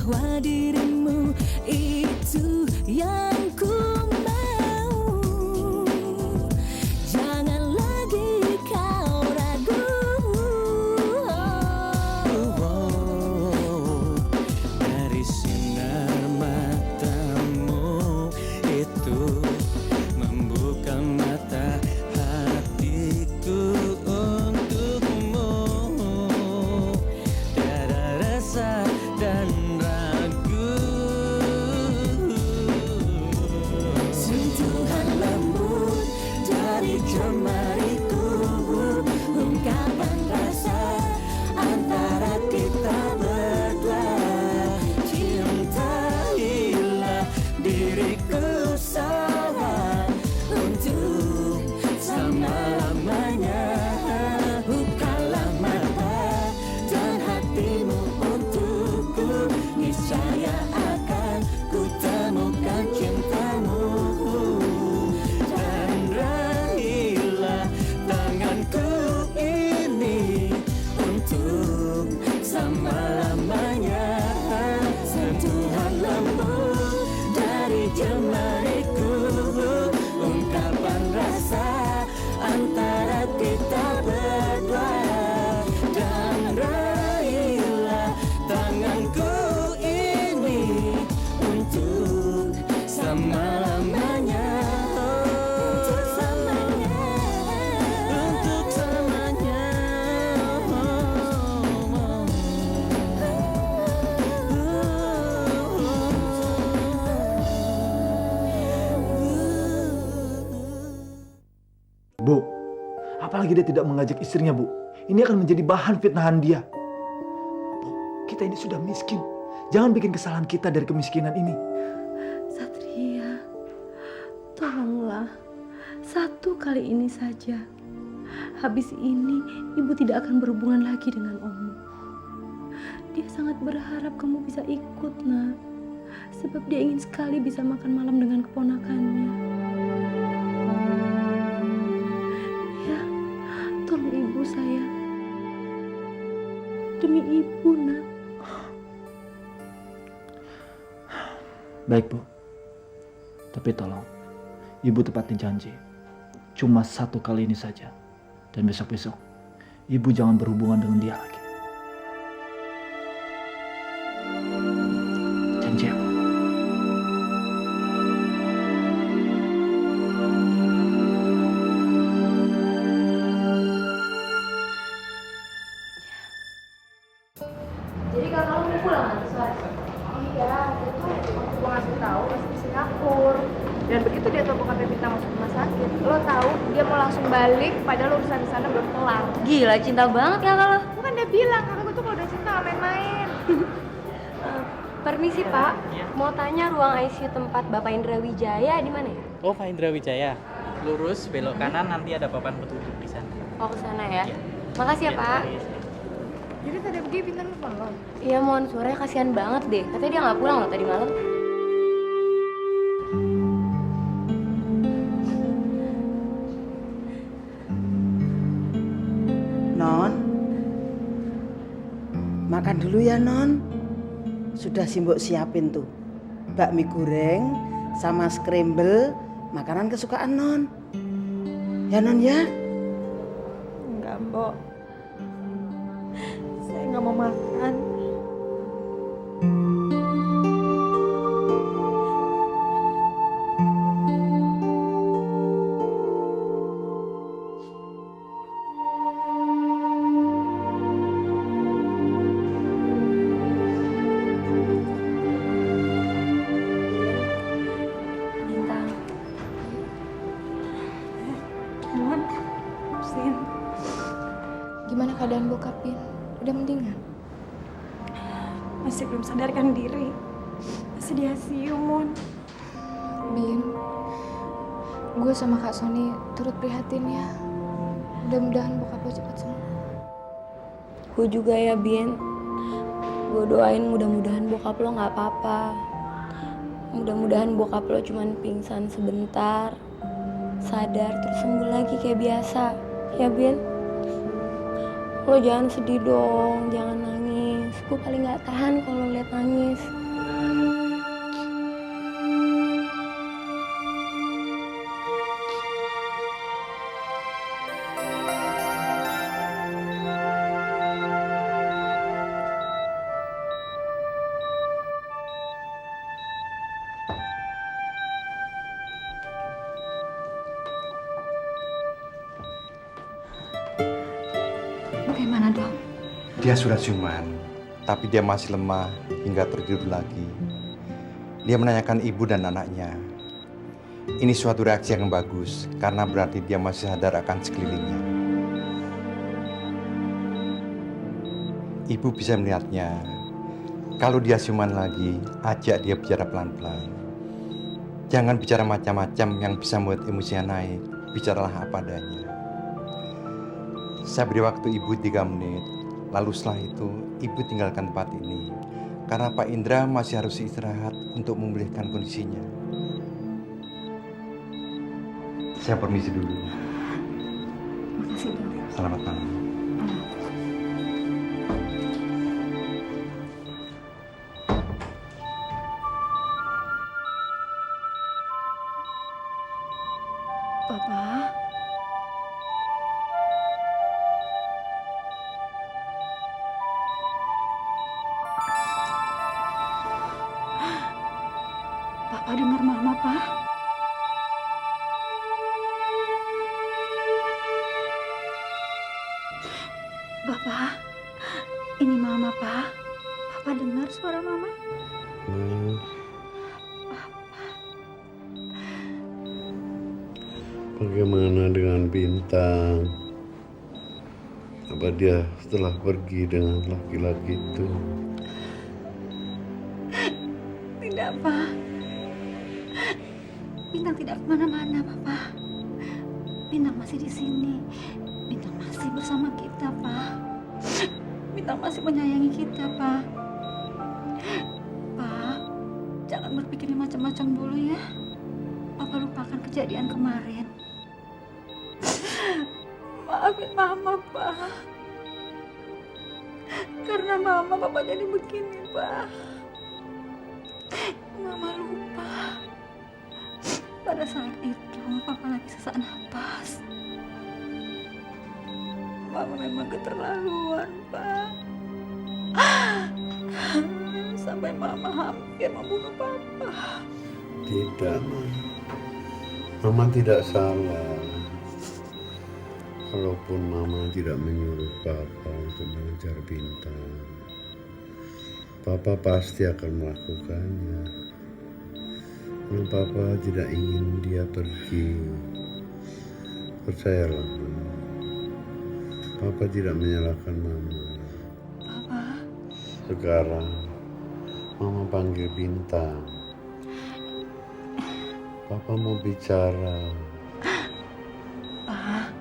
bahwa dirimu itu yang ku mau. Jangan lagi kau ragu. Dari sinar matamu itu membuka mata hatiku untukmu. Tiada rasa dan ragu. Sentuhan lembut dari jemariku, ungkapan rasa antara kita berdua. Cintailah diriku sayang untuk selama-lamanya. Bukalah mata dan hatimu untukku, niscaya akan ku temukan cintamu. Dan raihlah tanganku ini untuk selama-lamanya. Sentuhan lembut dari jemariku, ungkapan rasa antara kita berdua. Dan raihlah tanganku ini untuk selama-lamanya. Untuk selamanya. Untuk selamanya. Bu, apalagi dia tidak mengajak istrinya, Bu. Ini akan menjadi bahan fitnahan dia. Bu, kita ini sudah miskin. Jangan bikin kesalahan kita dari kemiskinan ini. Satria, tolonglah. Satu kali ini saja. Habis ini, ibu tidak akan berhubungan lagi dengan Omu. Dia sangat berharap kamu bisa ikut, nak. Sebab dia ingin sekali bisa makan malam dengan keponakannya. Ya, tolong ibu saya. Demi ibu, nak. Baik, Bu. Tapi tolong, Ibu tepatin janji. Cuma satu kali ini saja. Dan besok-besok, Ibu jangan berhubungan dengan dia lagi. Janji ya, Bu. Jadi kakak lu mau pulang nanti sore? Iya, dia tuh waktu gua ngasih tahu masih di Singapura. Dan begitu dia tahu bokapnya minta masuk rumah sakit, lo tahu dia mau langsung balik padahal urusan di sana belum kelar. Gila, cinta banget kakak lo. Bukan dia bilang, kakak gue tuh kalau udah cinta gak main-main. Permisi Pak, mau tanya ruang ICU tempat Bapak Indra Wijaya di mana ya? Oh, Pak Indra Wijaya. Lurus, belok kanan, nanti ada papan petunjuk di sana. Oh, ke sana ya. Iya. Makasih ya, Pak. Jadi tadi dia bintang telepon lo. Iya, mohon suaranya kasihan banget deh. Katanya dia nggak pulang loh tadi malam. Non, makan dulu ya Non. Sudah Simbok siapin tuh bakmi goreng sama scramble, makanan kesukaan Non. Ya Non ya. Enggak, Mbok. Saya nggak mau makan. Bintang. Mon, Sin. Gimana keadaan bokap, Bin? Udah mendingan? Masih belum sadarkan diri. Masih di ICU, Mon. Bin, gue sama Kak Sony turut prihatin ya. Mudah-mudahan bokap lo cepat sembuh. Gue juga ya, Bin. Gue doain mudah-mudahan bokap lo nggak apa-apa. Mudah-mudahan bokap lo cuman pingsan sebentar, sadar terus sembuh lagi kayak biasa. Ya, Bin? Lo jangan sedih dong, jangan nangis. Gue paling nggak tahan kalau lihat nangis. Dia sudah siuman, tapi dia masih lemah hingga tertidur lagi. Dia menanyakan ibu dan anaknya. Ini suatu reaksi yang bagus, karena berarti dia masih sadar akan sekelilingnya. Ibu bisa melihatnya. Kalau dia siuman lagi, ajak dia bicara pelan-pelan. Jangan bicara macam-macam yang bisa membuat emosinya naik. Bicaralah apa adanya. Saya beri waktu ibu 3 menit. Lalu setelah itu, ibu tinggalkan tempat ini. Karena Pak Indra masih harus istirahat untuk memulihkan kondisinya. Saya permisi dulu. Makasih, Dok. Selamat malam. Papa. Papa dengar Mama, Pak. Bapak, ini Mama, Pak. Papa dengar suara Mama? Bagaimana dengan Bintang? Apa dia setelah pergi dengan laki-laki itu? Tidak, Pak. Bintang tidak kemana-mana, Papa. Bintang masih di sini. Bintang masih bersama kita, Pak. Bintang masih menyayangi kita, Pak. Pak, jangan berpikir macam-macam dulu ya. Papa lupakan kejadian kemarin. Maafin Mama, Pak. Karena Mama, Papa jadi begini, Pak. Mama lupa. Pada saat itu, Papa lagi sesak napas. Mama memang keterlaluan, Pak. Sampai Mama hampir membunuh Papa. Tidak, Ma. Mama tidak salah. Kalaupun Mama tidak menyuruh Papa untuk mengejar Bintang, Papa pasti akan melakukannya. Karena Papa tidak ingin dia pergi. Percayalah, Ma. Papa tidak menyalahkan Mama. Papa. Sekarang Mama panggil Bintang. Papa mau bicara. Pak.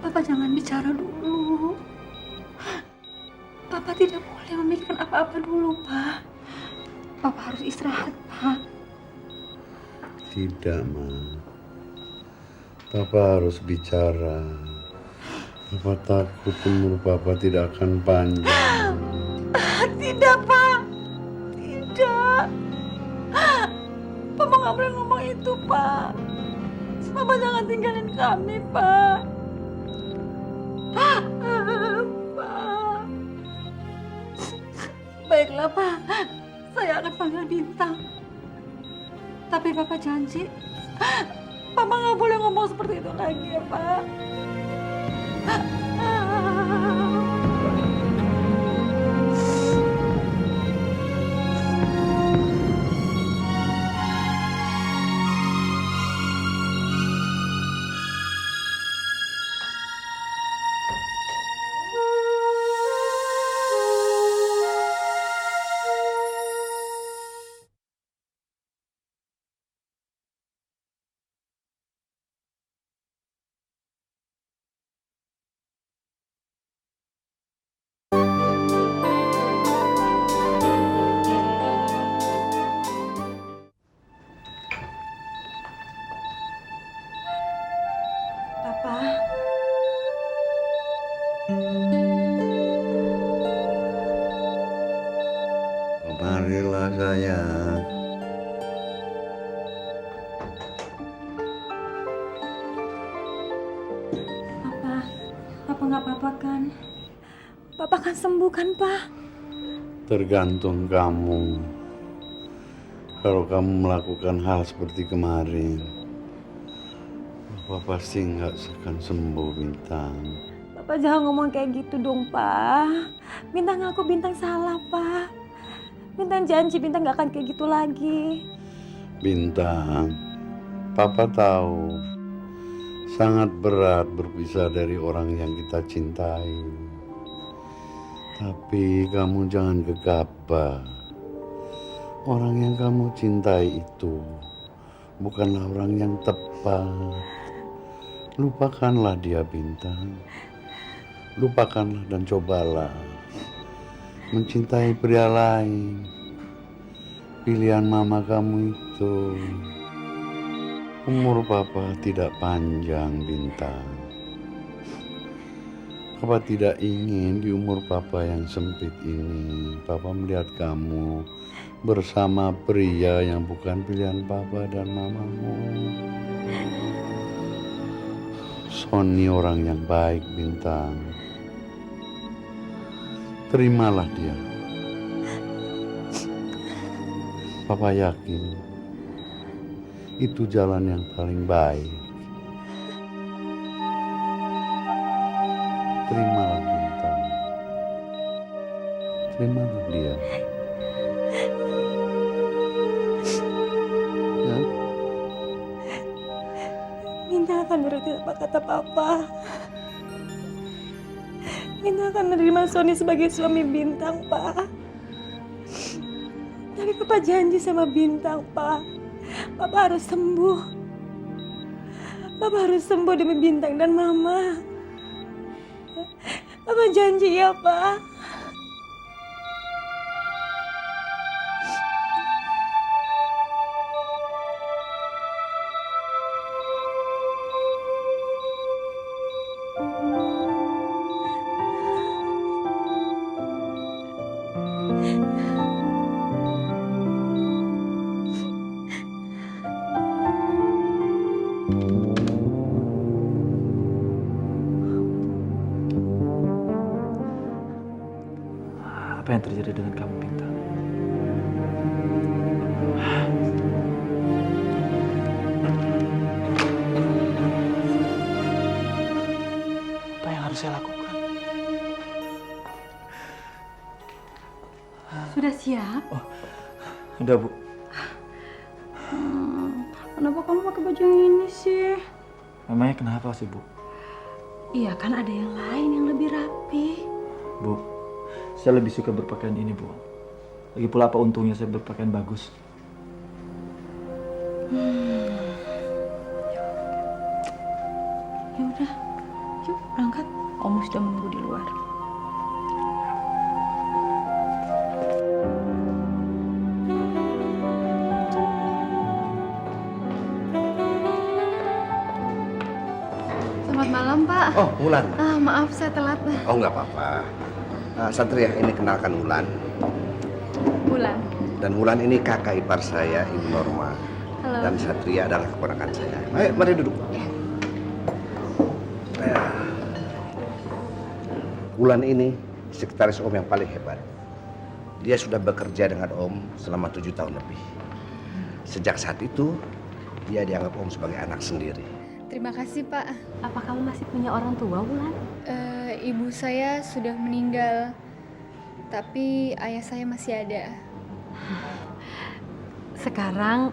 Papa jangan bicara dulu. Papa tidak boleh memikirkan apa-apa dulu, Pak. Papa harus istirahat, Pak. Tidak, Ma. Papa harus bicara. Papa takut umur Papa tidak akan panjang. Tidak, Pak. Tidak. Papa nggak boleh ngomong itu, Pak. Papa jangan tinggalin kami, Pak. Pak. Baiklah, Pak. Saya akan panggil Bintang. Tapi Papa janji, Papa nggak boleh ngomong seperti itu lagi ya, Pak. Papa. Marilah sayang. Papa nggak apa-apa kan? Papa kan sembuh kan, Pak? Tergantung kamu. Kalau kamu melakukan hal seperti kemarin, Papa pasti nggak akan sembuh, Bintang. Papa jangan ngomong kayak gitu dong, Pak. Bintang aku Bintang salah, Pak. Bintang janji Bintang gak akan kayak gitu lagi. Bintang, Papa tahu sangat berat berpisah dari orang yang kita cintai. Tapi kamu jangan gegabah. Orang yang kamu cintai itu bukanlah orang yang tepat. Lupakanlah dia, Bintang. Lupakanlah dan cobalah mencintai pria lain. Pilihan mama kamu itu. Umur Papa tidak panjang, Bintang. Papa tidak ingin di umur Papa yang sempit ini Papa melihat kamu bersama pria yang bukan pilihan Papa dan mamamu. Sony orang yang baik, Bintang. Terimalah dia. Papa yakin itu jalan yang paling baik. Terimalah Bintang. Terimalah dia. Ya? Bintang akan menuruti apa kata Papa. Bintang akan menerima Sony sebagai suami Bintang, Pak. Tapi Papa janji sama Bintang, Pak. Papa harus sembuh. Papa harus sembuh demi Bintang dan Mama. Papa janji ya, Pak. Apa yang terjadi dengan kamu, Bintang? Apa yang harus saya lakukan? Sudah siap? Udah, Bu. Kenapa kamu pakai baju yang ini sih? Memangnya kenapa sih, Bu? Iya kan ada yang lain yang lebih rapi. Bu, saya lebih suka berpakaian ini, Bu. Lagi pula apa untungnya saya berpakaian bagus? Ya udah, yuk berangkat. Om sudah menunggu di luar. Selamat malam, Pak. Oh, Wulan. Maaf saya telat. Oh, nggak apa-apa. Satria, ini kenalkan Wulan. Bulan. Dan Wulan ini kakak ipar saya, Ibu Norma. Halo. Dan Satria adalah keponakan saya. Ayo, mari duduk. Wulan ini sekretaris Om yang paling hebat. Dia sudah bekerja dengan Om selama 7 tahun lebih. Sejak saat itu, dia dianggap Om sebagai anak sendiri. Terima kasih, Pak. Apa kamu masih punya orang tua, Wulan? Ibu saya sudah meninggal, tapi ayah saya masih ada. Sekarang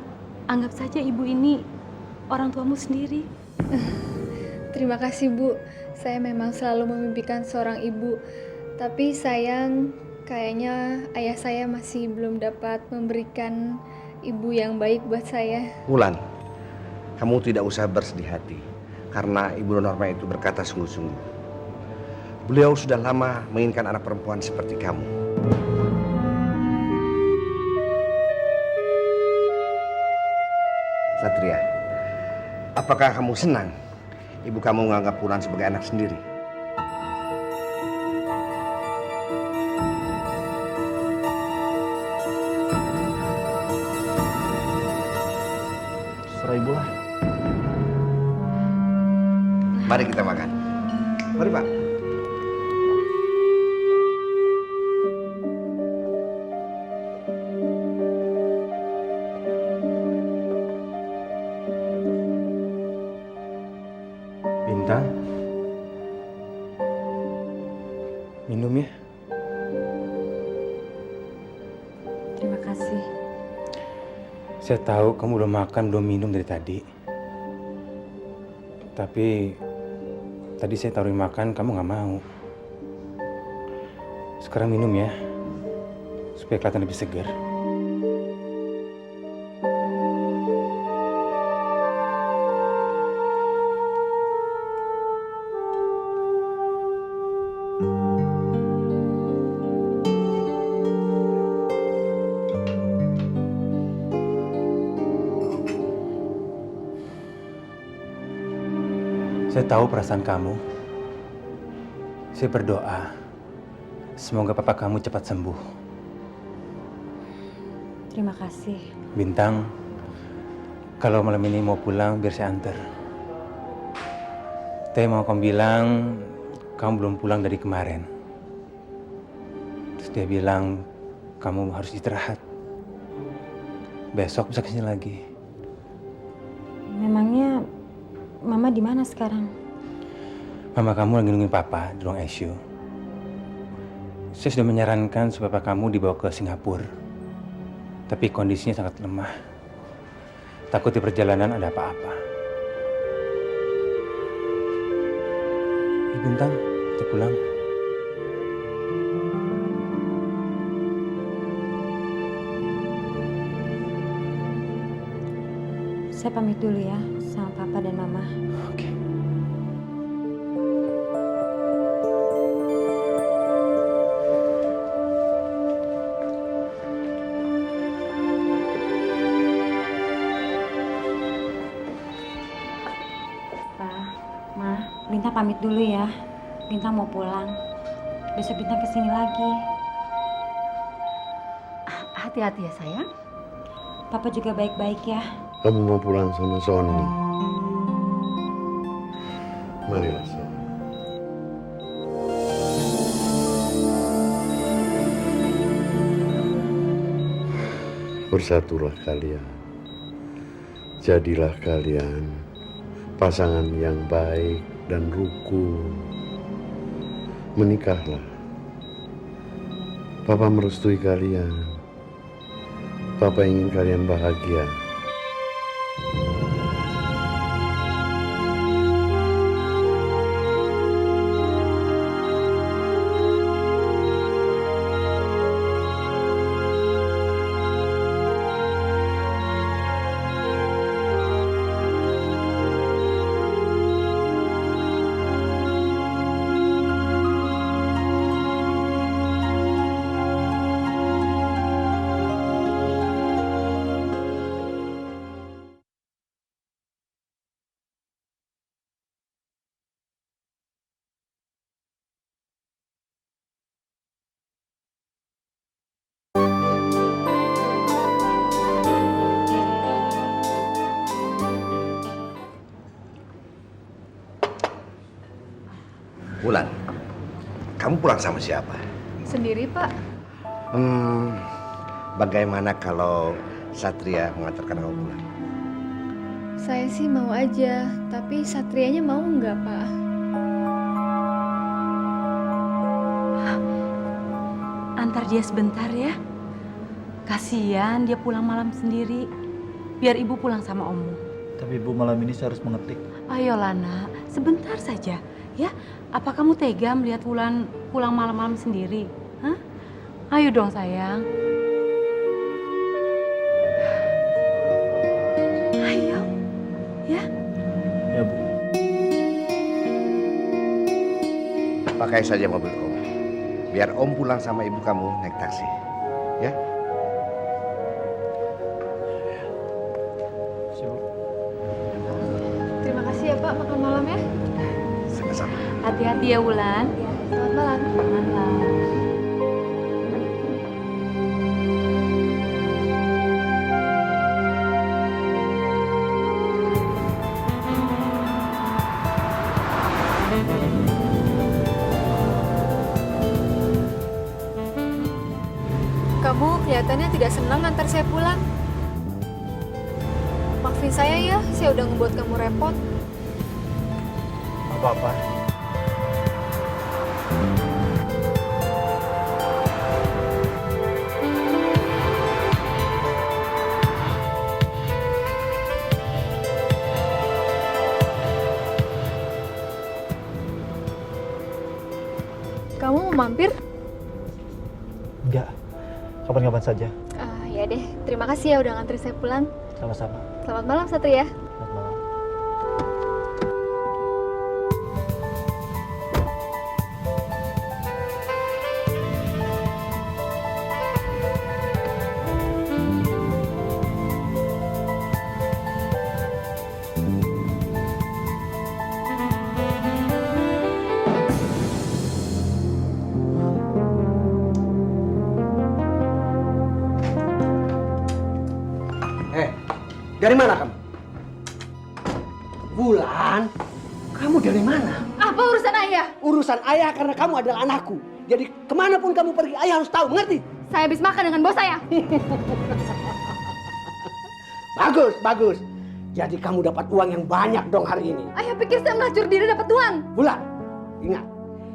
anggap saja ibu ini orang tuamu sendiri. Terima kasih, Bu. Saya memang selalu memimpikan seorang ibu, tapi sayang kayaknya ayah saya masih belum dapat memberikan ibu yang baik buat saya. Wulan, kamu tidak usah bersedih hati karena Ibu Norma itu berkata sungguh-sungguh. Beliau sudah lama menginginkan anak perempuan seperti kamu. Satria, apakah kamu senang ibu kamu menganggap Wulan sebagai anak sendiri? Serah Ibu lah. Mari kita makan. Mari, Pak. Bintang, Terima kasih. Saya tahu kamu udah makan, belum minum dari tadi. Tapi tadi saya taruhin makan, kamu nggak mau. Sekarang minum ya, supaya kelihatan lebih segar. Saya tahu perasaan kamu. Saya berdoa, semoga papa kamu cepat sembuh. Terima kasih. Bintang, kalau malam ini mau pulang, biar saya antar. Teh mau kamu bilang, kamu belum pulang dari kemarin. Terus dia bilang, kamu harus istirahat. Besok bisa kesini lagi. Memangnya Mama di mana sekarang? Mama kamu lagi nungguin papa di ruang ICU. Saya sudah menyarankan supaya papa kamu dibawa ke Singapura. Tapi kondisinya sangat lemah. Takut di perjalanan ada apa-apa. Bintang, kita pulang. Saya pamit dulu ya sama Papa dan Mama. Oke. Bintang pamit dulu ya. Bintang mau pulang. Besok Bintang kesini lagi. Hati-hati ya sayang. Papa juga baik-baik ya. Kamu mau pulang sama Sony? Marilah Sony. Bersatulah kalian. Jadilah kalian pasangan yang baik dan rukun. Menikahlah. Papa merestui kalian. Papa ingin kalian bahagia. Wulan, kamu pulang sama siapa? Sendiri, Pak. Bagaimana kalau Satria mengantarkan kamu pulang? Saya sih mau aja, tapi Satrianya mau nggak, Pak? Antar dia sebentar ya. Kasihan dia pulang malam sendiri. Biar ibu pulang sama Omu. Tapi ibu malam ini saya harus mengetik. Ayolah nak, sebentar saja ya. Apa kamu tega melihat Wulan pulang malam-malam sendiri? Hah? Ayo dong sayang. Ayo, ya. Ya Bu. Pakai saja mobil Om. Biar Om pulang sama ibu kamu naik taksi. Ya? Terima kasih ya, Pak. Makan malam ya. Sama-sama. Hati-hati ya Wulan. Selamat malam. Malam. Kamu kelihatannya tidak senang antar saya pulang. Maafin saya ya, saya udah ngebuat kamu repot. Apa-apa. mampir? Enggak, kapan-kapan saja. Ya deh, terima kasih ya udah nganter saya pulang. Sama-sama. Selamat malam Satria. Selamat malam. Dari mana kamu? Bulan, kamu dari mana? Apa urusan ayah? Urusan ayah karena kamu adalah anakku. Jadi kemanapun kamu pergi, ayah harus tahu, mengerti? Saya habis makan dengan bos saya. Bagus, bagus. Jadi kamu dapat uang yang banyak dong hari ini. Ayah pikir saya melacur diri dapat uang? Bulan, ingat.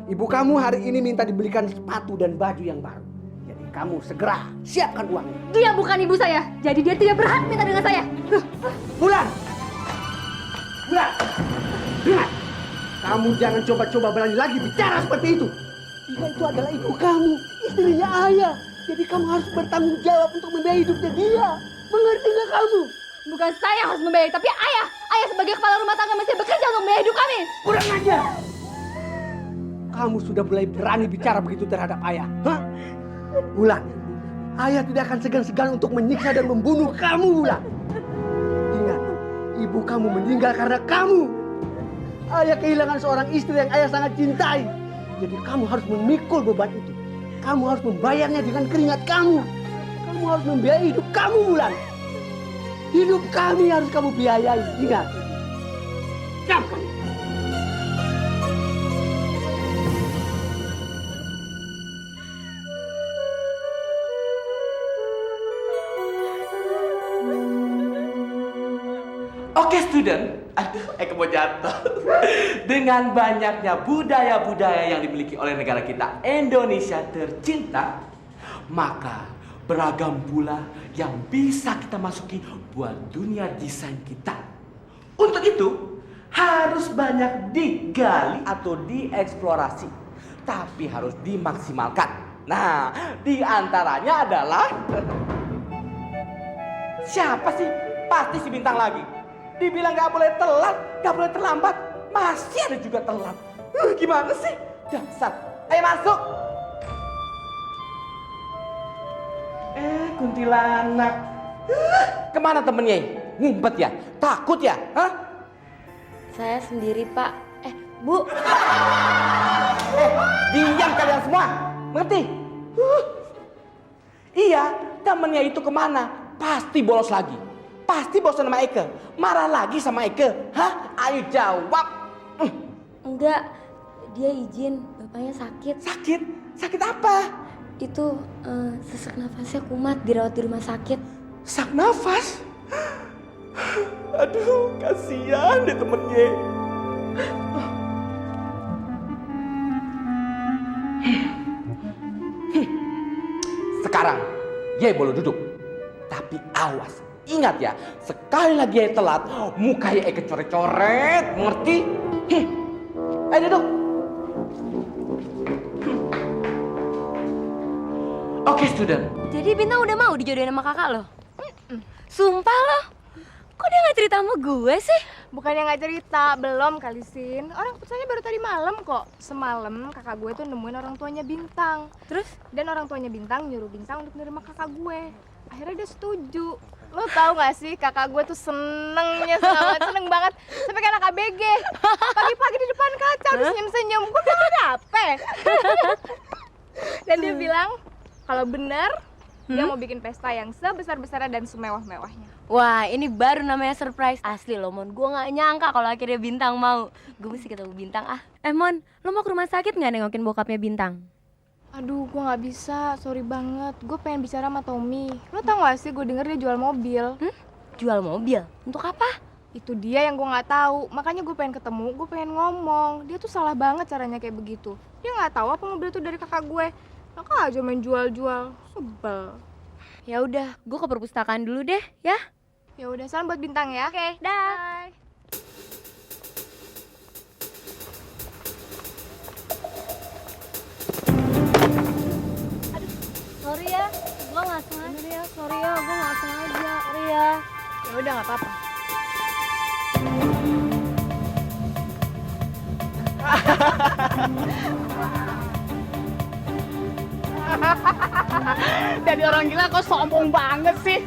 Ibu kamu hari ini minta dibelikan sepatu dan baju yang baru. Jadi kamu segera siapkan uangnya. Dia bukan ibu saya, jadi dia tidak berhak minta dengan saya. Bulan! Bulan! Ingat! Kamu jangan coba-coba berani lagi bicara seperti itu. Dia itu adalah ibu kamu, istrinya ayah. Jadi kamu harus bertanggung jawab untuk membiayai hidupnya dia. Mengerti nggak kamu? Bukan saya yang harus membiayai, tapi ayah. Ayah sebagai kepala rumah tangga masih bekerja untuk membiayai hidup kami. Kurang aja! Kamu sudah mulai berani bicara begitu terhadap ayah. Hah? Bulan, ayah tidak akan segan-segan untuk menyiksa dan membunuh kamu, Bulan. Ingat, ibu kamu meninggal karena kamu. Ayah kehilangan seorang istri yang ayah sangat cintai. Jadi kamu harus memikul beban itu. Kamu harus membayarnya dengan keringat kamu. Kamu harus membiayai hidup kamu, Bulan. Hidup kami harus kamu biayai, ingat. Siap kamu. Oke student, aduh, mau jatuh. Dengan banyaknya budaya-budaya yang dimiliki oleh negara kita, Indonesia tercinta, maka beragam pula yang bisa kita masuki buat dunia desain kita. Untuk itu, harus banyak digali atau dieksplorasi, tapi harus dimaksimalkan. Nah, di antaranya adalah siapa sih? Pasti si Bintang lagi. Dibilang nggak boleh telat, nggak boleh terlambat, masih ada juga telat. Gimana sih? Dasar. Ayo masuk. Kuntilanak. Kemana temennya? Ngumpet ya? Takut ya? Hah? Saya sendiri, Pak. Bu. Diam kalian semua. Mengerti? Iya, temennya itu kemana? Pasti bolos lagi. Pasti bosan sama Eke. Marah lagi sama Eke. Hah? Ayo jawab. Enggak, dia izin. Bapaknya sakit. Sakit? Sakit apa? Itu sesak nafasnya kumat, dirawat di rumah sakit. Sesak nafas? Aduh, kasihan deh temennya. Sekarang, Ye boleh duduk. Tapi awas. Ingat ya, sekali lagi Ye telat, mukanya Eke coret-coret, mengerti? Ayo duduk. Oke, student. Jadi Bintang udah mau dijodohin sama kakak lo? Sumpah lo? Kok dia gak cerita sama gue sih? Bukannya nggak cerita, belum kali Sin. Orang keputusannya baru tadi malam kok. Semalam kakak gue tuh nemuin orang tuanya Bintang. Terus? Dan orang tuanya Bintang nyuruh Bintang untuk nerima kakak gue. Akhirnya dia setuju. Lo tau gak sih kakak gue tuh seneng banget. Sampai kayak anak ABG. Pagi-pagi di depan kaca udah senyum-senyum. Gue bilang ada apa? Dan dia bilang kalau bener dia mau bikin pesta yang sebesar-besarnya dan semewah-mewahnya. Wah, ini baru namanya surprise. Asli loh, Mon. Gue gak nyangka kalau akhirnya Bintang mau. Gue mesti ketemu Bintang ah. Mon, lo mau ke rumah sakit gak nengokin bokapnya Bintang? Aduh, gue gak bisa. Sorry banget. Gue pengen bicara sama Tommy. Lo tau gak sih, gue denger dia jual mobil. Jual mobil? Untuk apa? Itu dia yang gue gak tahu. Makanya gue pengen ketemu, gue pengen ngomong. Dia tuh salah banget caranya kayak begitu. Dia gak tahu apa mobil itu dari kakak gue. Kakak aja main jual-jual. Sebel. Ya udah, gue ke perpustakaan dulu deh, ya. Ya udah, salam buat Bintang ya. Oke, dah. Bye. Gue nggak sengaja. Bener ya, sorry ya, gue nggak sengaja. Sorry ya. Ya udah nggak apa-apa. Jadi orang gila kok sombong banget sih.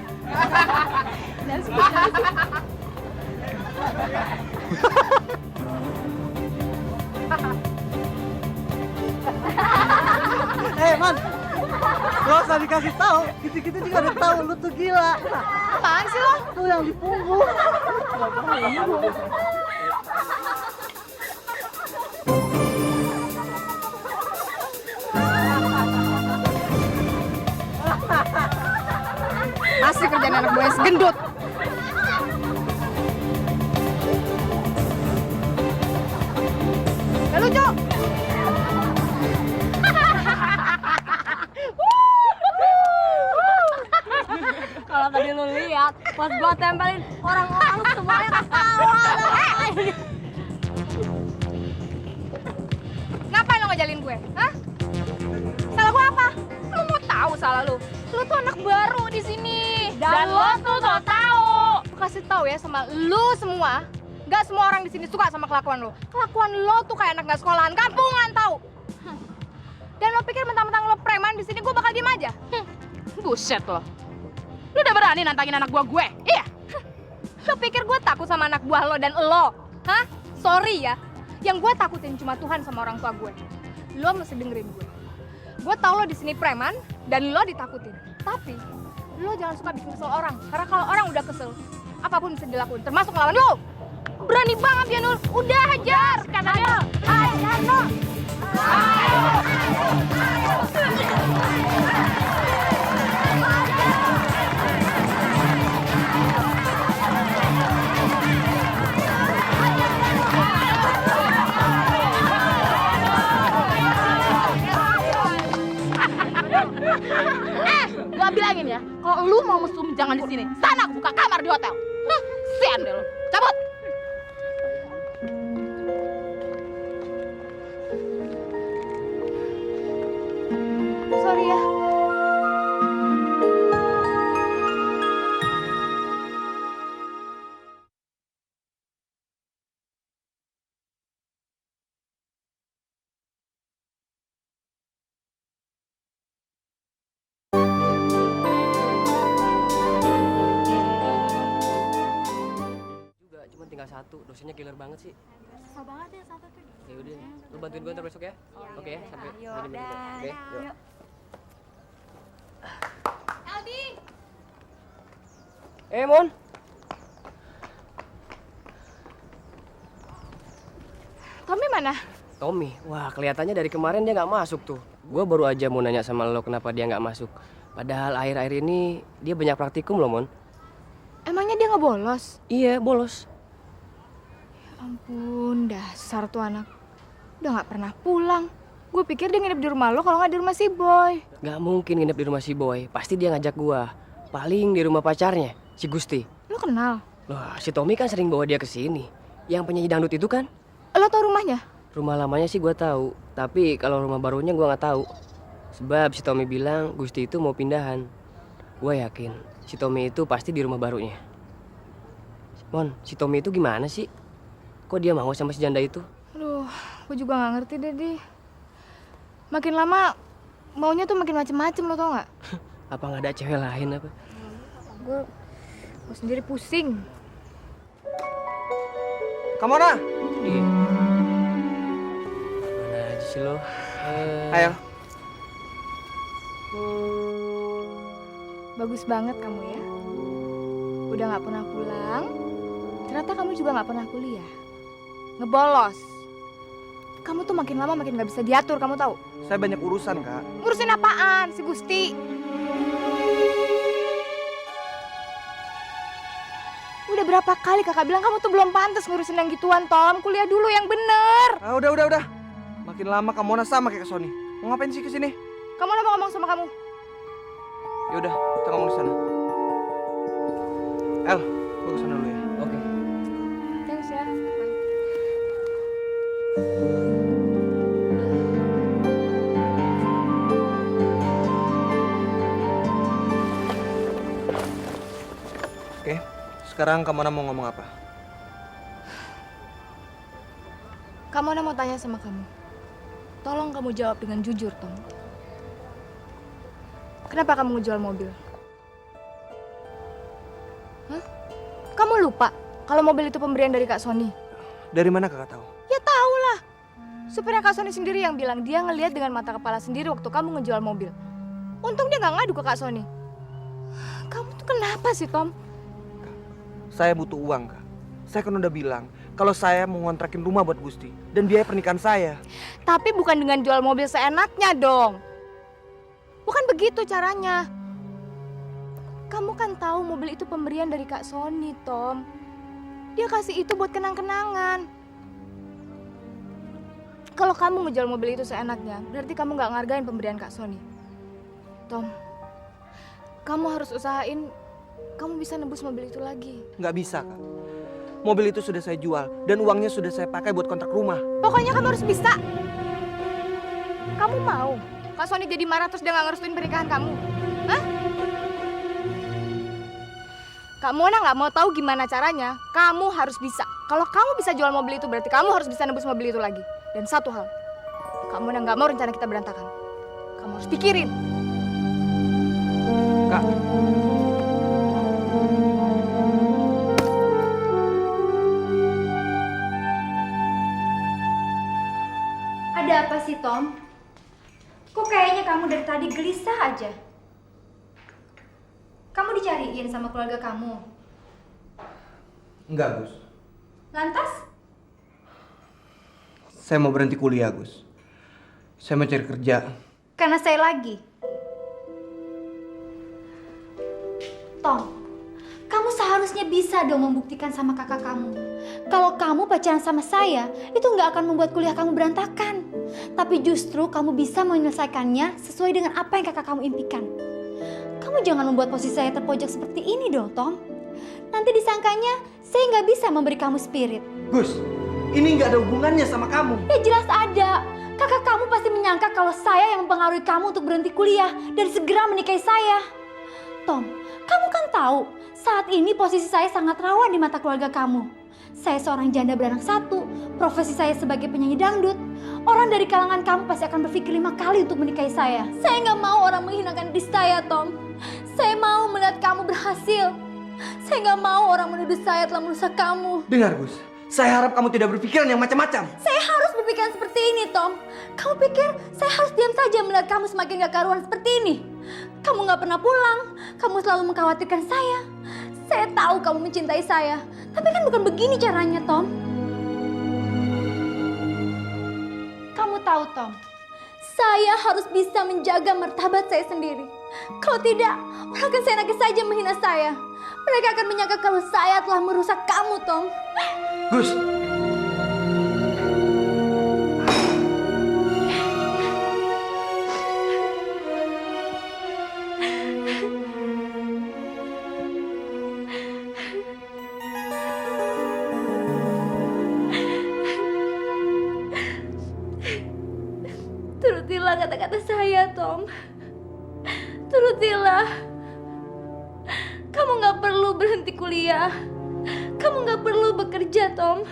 Man, lo usah dikasih tahu. Kita juga udah tahu lu tuh gila. Apaan sih lo? Tuh yang di punggung. Asik kerjaan anak gue segendut. Gak lucu. Kalau tadi lu lihat, pas gua tempelin orang-orang semuanya ketawa. Ngapain lo ngejalin gue? Hah? Salah gua apa? Lu mau tahu salah lu? Lu tuh anak baru di sini. Dan lo tuh so tahu. Gua kasih tahu ya sama lu semua. Gak semua orang di sini suka sama kelakuan lo. Kelakuan lo tuh kayak anak gak sekolahan kampungan tahu. Dan lo pikir mentang-mentang lo preman di sini gue bakal diem aja? Buset lo. Lu udah berani nantangin anak buah gue? Iya. Lo pikir gue takut sama anak buah lo dan lo? Hah? Sorry ya. Yang gue takutin cuma Tuhan sama orang tua gue. Lo mesti dengerin gue. Gue tau lo di sini preman dan lo ditakutin. Tapi lo jangan suka bikin kesel orang. Karena kalau orang udah kesel, apapun bisa dilakuin, termasuk ngelawan lo. Berani banget ya Nur. Udah hajar katanya. Hajar lo. Gua bilangin ya, kalau lu mau mesum jangan di sini. Sana buka kamar di hotel. Sian deh lu. Cabut. Sorry ya. Cuma tinggal satu, dosennya killer banget sih. Susah banget ya satu tuh. Ya udah, lu bantuin gue ntar besok ya. Oke ya, sampai Ayo, jam 5. Oke, yuk. Aldi. Mon. Tommy mana? Tommy, wah kelihatannya dari kemarin dia nggak masuk tuh. Gue baru aja mau nanya sama lo kenapa dia nggak masuk. Padahal akhir-akhir ini dia banyak praktikum loh, Mon. Emangnya dia nggak bolos? Iya, bolos. Ya ampun, dasar tuh anak. Udah nggak pernah pulang. Gue pikir dia nginep di rumah lo kalau nggak di rumah si Boy. Gak mungkin nginep di rumah si Boy. Pasti dia ngajak gue. Paling di rumah pacarnya, si Gusti. Lo kenal? Loh, si Tommy kan sering bawa dia ke sini. Yang penyanyi dangdut itu kan? Lo tau rumahnya? Rumah lamanya sih gue tahu. Tapi kalau rumah barunya gue nggak tahu. Sebab si Tommy bilang Gusti itu mau pindahan. Gue yakin si Tommy itu pasti di rumah barunya. Mon, si Tommy itu gimana sih? Kok dia mau sama si janda itu? Aduh, gue juga nggak ngerti deh, Di. Makin lama maunya tuh makin macem-macem, lo tau nggak? Apa nggak ada cewek lain apa? Gue sendiri pusing. Kamona. Dia. Mana aja sih lo? Ayo. Bagus banget kamu ya. Udah nggak pernah pulang. Ternyata kamu juga nggak pernah kuliah. Ngebolos. Kamu tuh makin lama makin nggak bisa diatur, kamu tahu? Saya banyak urusan, Kak. Ngurusin apaan, si Gusti? Udah berapa kali kakak bilang kamu tuh belum pantas ngurusin yang gituan, Tom. Kuliah dulu yang bener. Ah, udah. Makin lama Kamona sama kayak Sony. Mau ngapain sih kesini? Kamu mau ngomong sama kamu? Yaudah, kita ngomong di sana. El, gue kesana dulu ya. Oke. Thanks ya. Bye. Oke, sekarang Kamona mau ngomong apa? Kamona mau tanya sama kamu. Tolong kamu jawab dengan jujur, Tom. Kenapa kamu ngejual mobil? Hah? Kamu lupa kalau mobil itu pemberian dari Kak Sony? Dari mana kakak tahu? Ya tahu lah. Supirnya Kak Sony sendiri yang bilang dia ngelihat dengan mata kepala sendiri waktu kamu ngejual mobil. Untung dia nggak ngadu ke Kak Sony. Kamu tuh kenapa sih, Tom? Saya butuh uang, Kak. Saya kan udah bilang kalau saya mau ngontrakin rumah buat Gusti dan biaya pernikahan saya. Tapi bukan dengan jual mobil seenaknya dong. Bukan begitu caranya. Kamu kan tahu mobil itu pemberian dari Kak Sony, Tom. Dia kasih itu buat kenang-kenangan. Kalau kamu ngejual mobil itu seenaknya, berarti kamu nggak ngargain pemberian Kak Sony. Tom, kamu harus usahain kamu bisa nebus mobil itu lagi. Nggak bisa, Kak. Mobil itu sudah saya jual dan uangnya sudah saya pakai buat kontrak rumah. Pokoknya kamu harus bisa. Kamu mau Kak Sony jadi marah terus dia nggak ngerestuin pernikahan kamu? Hah? Kak Mona nggak mau tahu gimana caranya. Kamu harus bisa. Kalau kamu bisa jual mobil itu berarti kamu harus bisa nebus mobil itu lagi. Dan satu hal, Kak Mona nggak mau rencana kita berantakan. Kamu harus pikirin. Kak. Ada apa sih, Tom? Kok kayaknya kamu dari tadi gelisah aja? Kamu dicariin sama keluarga kamu? Enggak, Gus. Lantas? Saya mau berhenti kuliah, Gus. Saya mau cari kerja. Karena saya lagi. Tom, kamu seharusnya bisa dong membuktikan sama kakak kamu. Kalau kamu pacaran sama saya, itu nggak akan membuat kuliah kamu berantakan. Tapi justru kamu bisa menyelesaikannya sesuai dengan apa yang kakak kamu impikan. Kamu jangan membuat posisi saya terpojok seperti ini dong, Tom. Nanti disangkanya saya nggak bisa memberi kamu spirit. Gus, ini nggak ada hubungannya sama kamu. Ya jelas ada. Kakak kamu pasti menyangka kalau saya yang mempengaruhi kamu untuk berhenti kuliah dan segera menikahi saya. Tom, kamu kan tahu saat ini posisi saya sangat rawan di mata keluarga kamu. Saya seorang janda beranak satu, profesi saya sebagai penyanyi dangdut. Orang dari kalangan kamu pasti akan berpikir 5 kali untuk menikahi saya. Saya nggak mau orang menghinakan diri saya, Tom. Saya mau melihat kamu berhasil. Saya nggak mau orang menuduh saya telah merusak kamu. Dengar, Gus. Saya harap kamu tidak berpikiran yang macam-macam. Saya harus berpikiran seperti ini, Tom. Kamu pikir saya harus diam saja melihat kamu semakin gak karuan seperti ini? Kamu gak pernah pulang. Kamu selalu mengkhawatirkan saya. Saya tahu kamu mencintai saya. Tapi kan bukan begini caranya, Tom. Kamu tahu, Tom. Saya harus bisa menjaga martabat saya sendiri. Kalau tidak, orang akan seenaknya saja menghina saya. Mereka akan menyangka kalau saya telah merusak kamu, Tom. Gus. Turutilah kata-kata saya, Tom. Turutilah. Kamu gak perlu berhenti kuliah. Kamu gak perlu bekerja, Tom.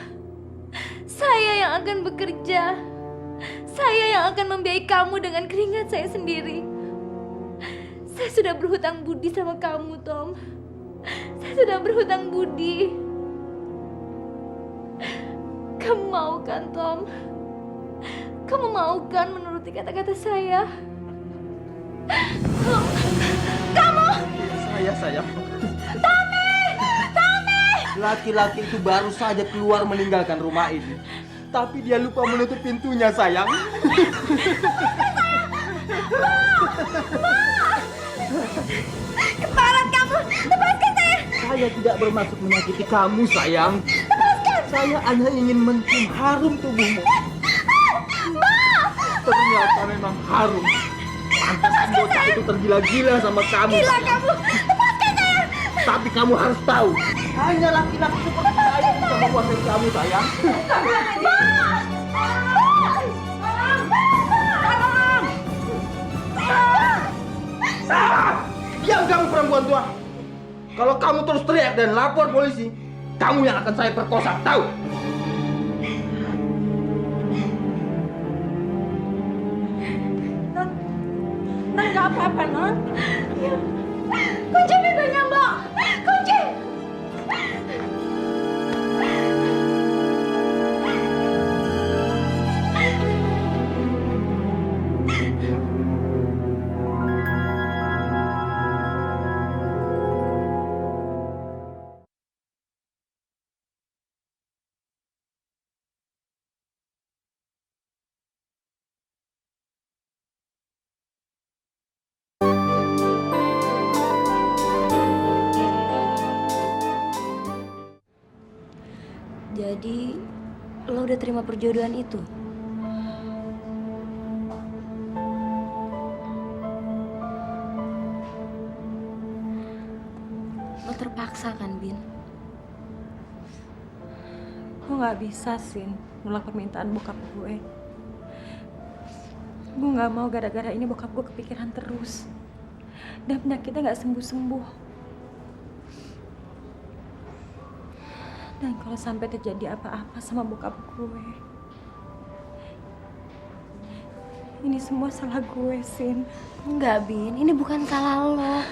Saya yang akan bekerja. Saya yang akan membiayai kamu dengan keringat saya sendiri. Saya sudah berhutang budi sama kamu, Tom. Saya sudah berhutang budi. Kamu mau kan, Tom? Kamu mau kan menuruti kata-kata saya? Kamu! Saya sayang. Tommy! Tommy! Laki-laki itu baru saja keluar meninggalkan rumah ini. Tapi dia lupa menutup pintunya, sayang. Keparat kamu! Lepaskan saya! Saya tidak bermaksud menyakiti kamu, sayang. Lepaskan! Saya hanya ingin mencium harum tubuhmu. Ternyata memang harum. Pantas bocah itu tergila-gila sama kamu. Gila kamu! Lepaskan saya! Tapi kamu harus tahu, hanya laki-laki seperti saya yang bisa menguasai kamu, sayang. Diam kamu perempuan tua. Kalau kamu terus teriak dan lapor polisi, kamu yang akan saya perkosa, tahu? Non nggak apa-apa, Non. Kunci pintunya, Mbak. Kunci. Jadi, lo udah terima perjodohan itu? Lo terpaksa kan, Bin? Gue nggak bisa, Sin, nolak permintaan bokap gue. Gue nggak mau gara-gara ini bokap gue kepikiran terus. Dan penyakitnya nggak sembuh-sembuh. Dan kalau sampai terjadi apa-apa sama bokap gue, ini semua salah gue, Sin. Enggak, Bin. Ini bukan salah lo.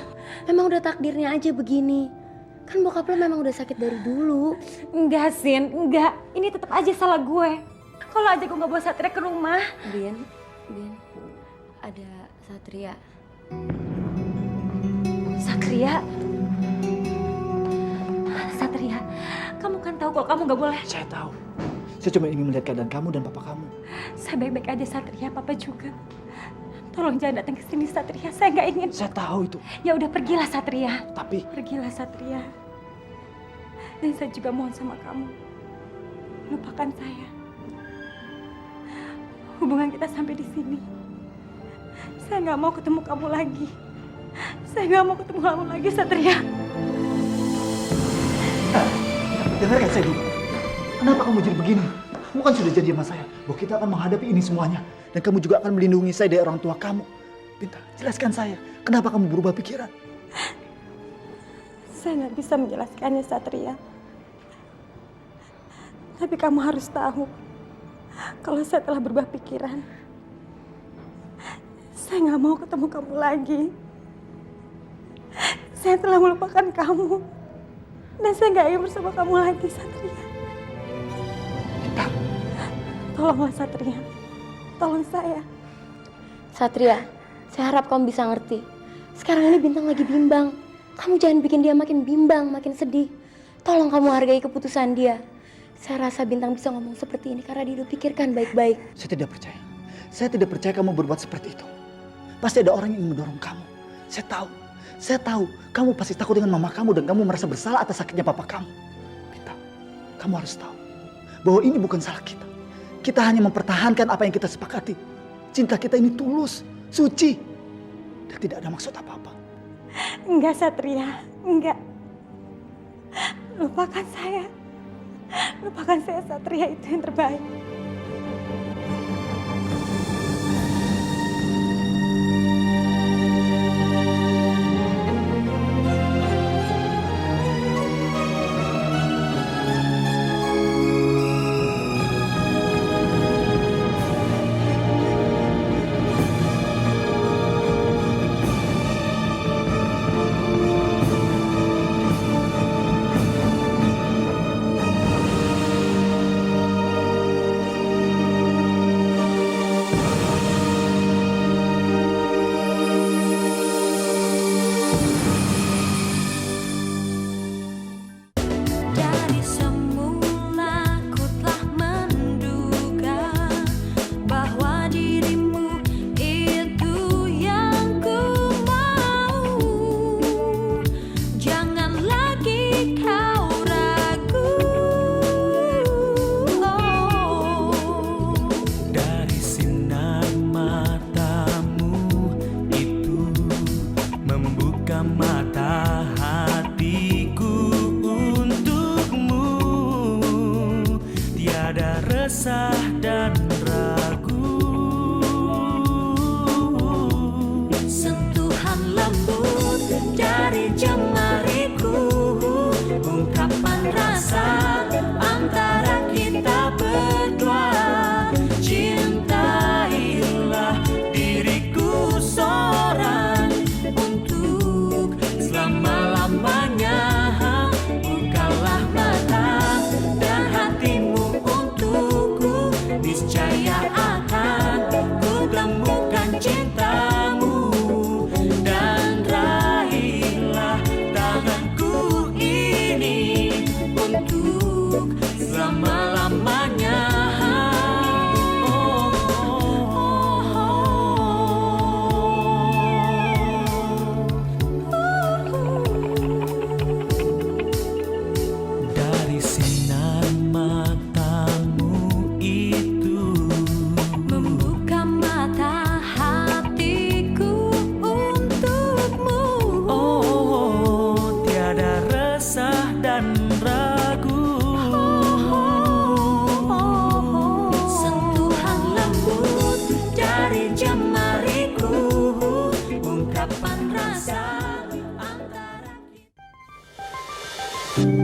Memang udah takdirnya aja begini. Kan bokap lo memang udah sakit dari dulu. Enggak, Sin. Enggak. Ini tetap aja salah gue. Kalau aja gue nggak bawa Satria ke rumah. Bin. Ada Satria. Satria? Satria, kamu kan tahu kalau kamu nggak boleh. Saya tahu. Saya cuma ingin melihat keadaan kamu dan papa kamu. Saya baik-baik aja, Satria. Papa juga. Tolong jangan datang ke sini, Satria. Saya nggak ingin. Saya tahu itu. Ya udah, pergilah, Satria. Tapi pergilah, Satria. Dan saya juga mohon sama kamu, lupakan saya. Hubungan kita sampai di sini. Saya nggak mau ketemu kamu lagi. Saya nggak mau ketemu kamu lagi, Satria. Dengarkan saya dulu. Kenapa kamu jadi begini? Kamu kan sudah janji sama saya bahwa kita akan menghadapi ini semuanya. Dan kamu juga akan melindungi saya dari orang tua kamu. Binta, jelaskan saya. Kenapa kamu berubah pikiran? Saya nggak bisa menjelaskannya, Satria. Tapi kamu harus tahu, kalau saya telah berubah pikiran, saya nggak mau ketemu kamu lagi. Saya telah melupakan kamu. Dan saya nggak ingin bersama kamu lagi, Satria. Tolonglah, Satria. Tolong saya. Satria, saya harap kamu bisa ngerti. Sekarang ini Bintang lagi bimbang. Kamu jangan bikin dia makin bimbang, makin sedih. Tolong kamu hargai keputusan dia. Saya rasa Bintang bisa ngomong seperti ini karena dia udah pikirkan baik-baik. Saya tidak percaya. Saya tidak percaya kamu berbuat seperti itu. Pasti ada orang yang mendorong kamu. Saya tahu. Saya tahu. Kamu pasti takut dengan mama kamu dan kamu merasa bersalah atas sakitnya papa kamu. Binta, kamu harus tahu bahwa ini bukan salah kita. Kita hanya mempertahankan apa yang kita sepakati. Cinta kita ini tulus, suci, dan tidak ada maksud apa-apa. Enggak, Satria. Enggak. Lupakan saya. Lupakan saya, Satria. Itu yang terbaik. Thank you.